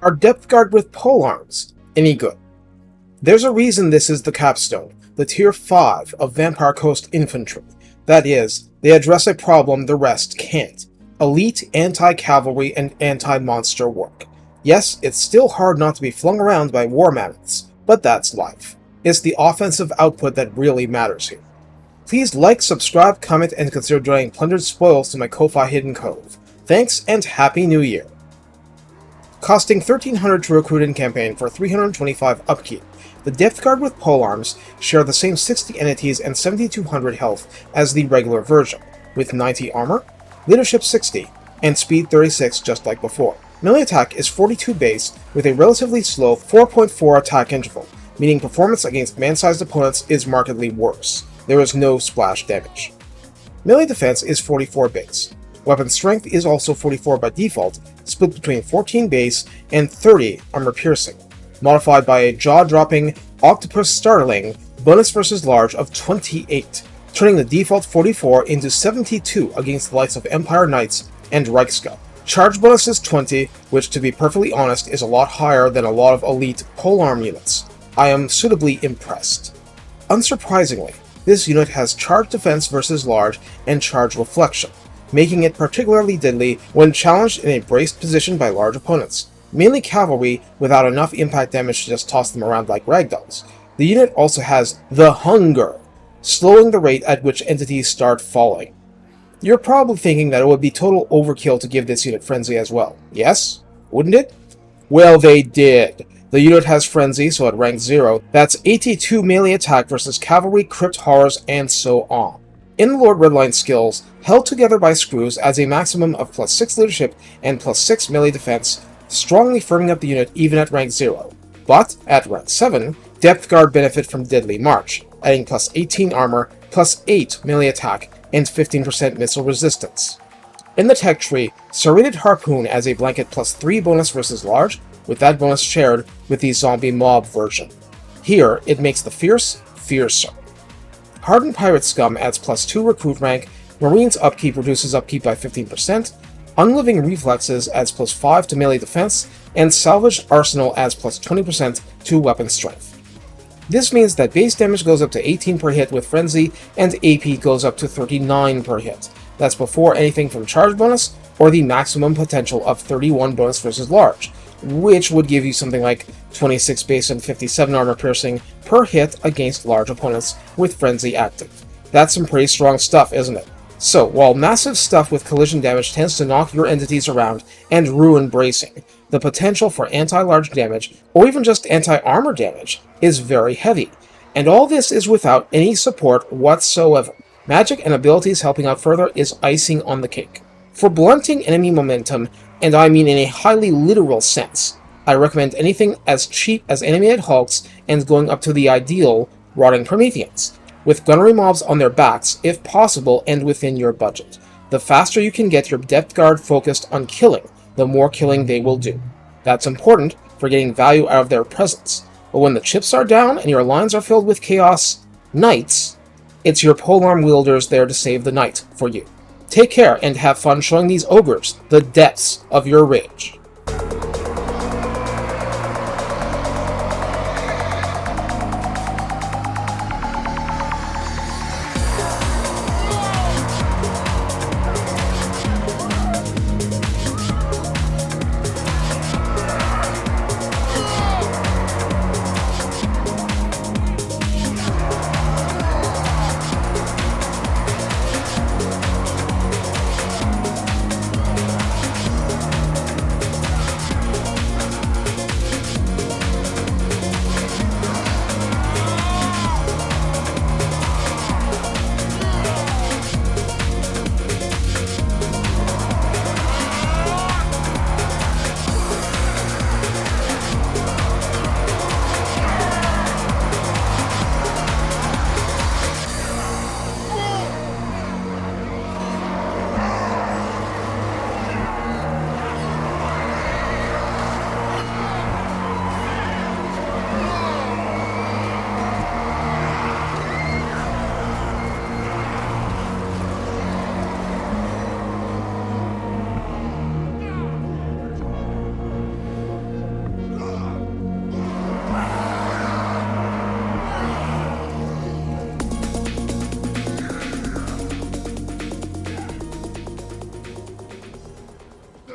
Are Depth Guard with Polearms any good? There's a reason this is the capstone, the Tier 5 of Vampire Coast Infantry. That is, they address a problem the rest can't. Elite anti-cavalry and anti-monster work. Yes, it's still hard not to be flung around by war mammoths, but that's life. It's the offensive output that really matters here. Please like, subscribe, comment, and consider donating plundered spoils to my Ko-Fi Hidden Cove. Thanks, and Happy New Year! Costing 1,300 to recruit in campaign for 325 upkeep, the Depth Guard with Polearms share the same 60 entities and 7,200 health as the regular version, with 90 armor, leadership 60, and speed 36 just like before. Melee attack is 42 base with a relatively slow 4.4 attack interval, meaning performance against man-sized opponents is markedly worse. There is no splash damage. Melee defense is 44 base. Weapon strength is also 44 by default, split between 14 base and 30 armor piercing, modified by a jaw-dropping octopus startling bonus versus large of 28, turning the default 44 into 72 against the likes of Empire Knights and Reichsguard. Charge bonus is 20, which to be perfectly honest is a lot higher than a lot of elite polearm units. I am suitably impressed. Unsurprisingly, this unit has charge defense versus large and charge reflection, making it particularly deadly when challenged in a braced position by large opponents, mainly cavalry without enough impact damage to just toss them around like ragdolls. The unit also has the Hunger, slowing the rate at which entities start falling. You're probably thinking that it would be total overkill to give this unit Frenzy as well. Yes? Wouldn't it? Well, they did. The unit has Frenzy, so at rank 0, that's 82 melee attack versus cavalry, crypt horrors, and so on. In the Lord Redline skills, held together by screws adds a maximum of plus 6 leadership and plus 6 melee defense, strongly firming up the unit even at rank 0. But, at rank 7, Depth Guard benefit from Deadly March, adding plus 18 armor, plus 8 melee attack, and 15% missile resistance. In the tech tree, Serrated Harpoon adds a blanket plus 3 bonus versus large, with that bonus shared with the Zombie Mob version. Here, it makes the Fierce fiercer. Hardened Pirate Scum adds plus 2 recruit rank, Marine's upkeep reduces upkeep by 15%, Unliving Reflexes adds plus 5 to melee defense, and Salvaged Arsenal adds plus 20% to weapon strength. This means that base damage goes up to 18 per hit with Frenzy, and AP goes up to 39 per hit. That's before anything from charge bonus, or the maximum potential of 31 bonus versus large, which would give you something like 26 base and 57 armor piercing per hit against large opponents with Frenzy active. That's some pretty strong stuff, isn't it? So, while massive stuff with collision damage tends to knock your entities around and ruin bracing, the potential for anti-large damage, or even just anti-armor damage, is very heavy, and all this is without any support whatsoever. Magic and abilities helping out further is icing on the cake. For blunting enemy momentum, and I mean in a highly literal sense, I recommend anything as cheap as animated hulks and going up to the ideal rotting Prometheans, with gunnery mobs on their backs if possible and within your budget. The faster you can get your Depth Guard focused on killing, the more killing they will do. That's important for getting value out of their presence, but when the chips are down and your lines are filled with Chaos Knights, it's your polearm wielders there to save the night for you. Take care and have fun showing these ogres the depths of your rage.